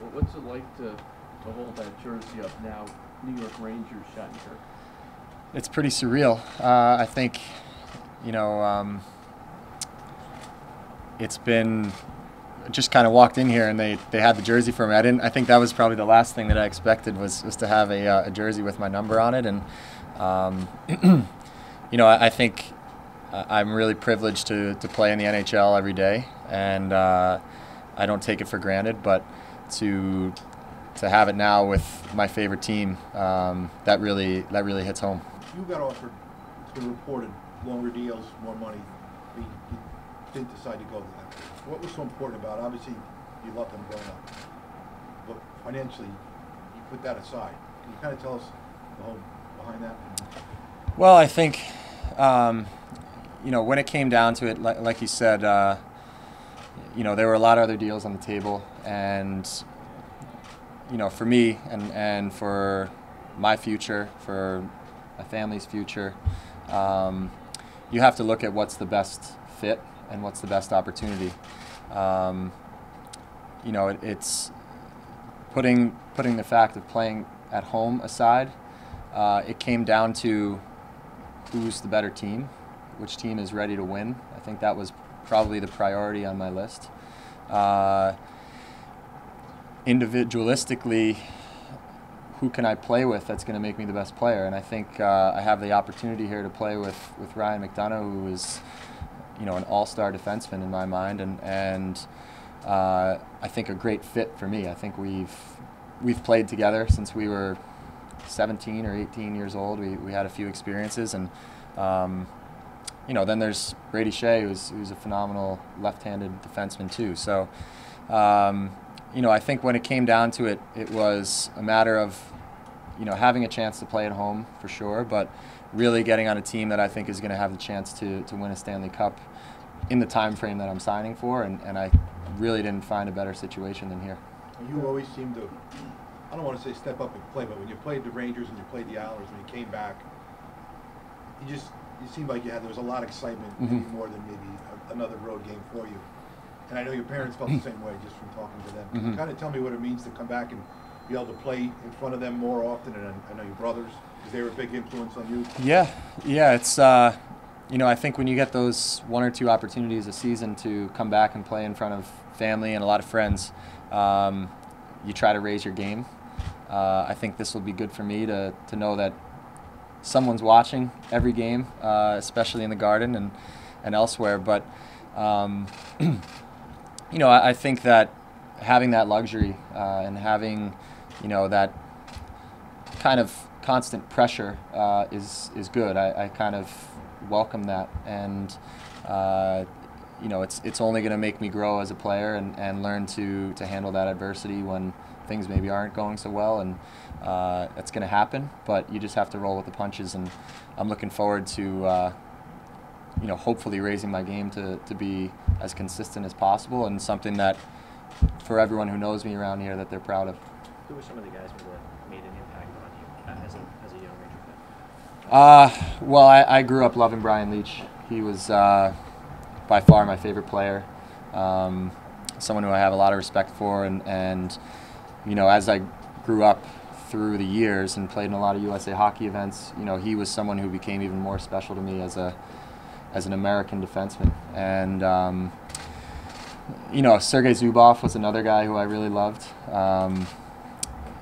What's it like to hold that jersey up now, New York Rangers, Shattenkirk? It's pretty surreal. I think, you know, it's been just kind of walked in here and they had the jersey for me. I think that was probably the last thing that I expected was to have a jersey with my number on it. And you know, I think I'm really privileged to play in the NHL every day, and I don't take it for granted. But to have it now with my favorite team, that really hits home. You got offered, it's been reported, longer deals, more money. You didn't decide to go to that. What was so important about it? Obviously, you loved them growing up, but financially, you put that aside. Can you kind of tell us the whole behind that? Well, I think, you know, when it came down to it, like you said, you know, there were a lot of other deals on the table, and you know, for me and for my future, for my family's future, you have to look at what's the best fit and what's the best opportunity. You know, it's putting the fact of playing at home aside. It came down to who's the better team, which team is ready to win. I think that was probably the priority on my list. Individualistically, who can I play with that's going to make me the best player? And I think I have the opportunity here to play with Ryan McDonough, who is, you know, an all-star defenseman in my mind, and I think a great fit for me. I think we've played together since we were 17 or 18 years old. We had a few experiences, and you know, then there's Brady Shea, who's a phenomenal left-handed defenseman too. So you know, I think when it came down to it, it was a matter of, you know, having a chance to play at home for sure, but really getting on a team that I think is going to have the chance to win a Stanley Cup in the time frame that I'm signing for, and I really didn't find a better situation than here. You always seem to, I don't want to say step up and play, but when you played the Rangers and you played the Islanders, when you came back, you seemed like there was a lot of excitement, maybe more than maybe another road game for you. And I know your parents felt the same way just from talking to them. Can you kind of tell me what it means to come back and be able to play in front of them more often? And I know your brothers, because they were a big influence on you. Yeah, it's you know, I think when you get those one or two opportunities a season to come back and play in front of family and a lot of friends, you try to raise your game. I think this will be good for me to know that someone's watching every game, especially in the Garden and elsewhere. But you know, I think that having that luxury and having, you know, that kind of constant pressure is good. I kind of welcome that, and you know, it's only going to make me grow as a player and learn to handle that adversity when things maybe aren't going so well, and that's going to happen. But you just have to roll with the punches, and I'm looking forward to you know, hopefully raising my game to be as consistent as possible, and something that, for everyone who knows me around here, that they're proud of. Who were some of the guys who made an impact on you as a young Ranger fan? Well, I grew up loving Brian Leetch. He was by far my favorite player, someone who I have a lot of respect for, and you know, as I grew up through the years and played in a lot of USA hockey events, you know, he was someone who became even more special to me as an American defenseman. And you know, Sergei Zubov was another guy who I really loved.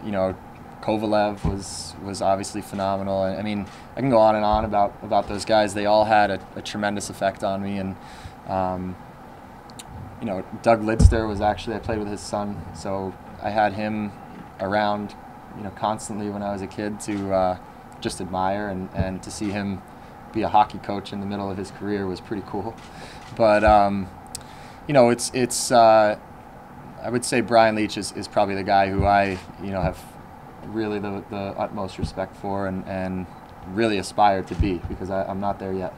You know, Kovalev was obviously phenomenal. I mean, I can go on and on about those guys. They all had a tremendous effect on me. And you know, Doug Lidster was actually, I played with his son, so I had him around, you know, constantly when I was a kid to just admire, and to see him be a hockey coach in the middle of his career was pretty cool. But you know, it's I would say Brian Leetch is probably the guy who I, you know, have really the utmost respect for and really aspire to be, because I'm not there yet.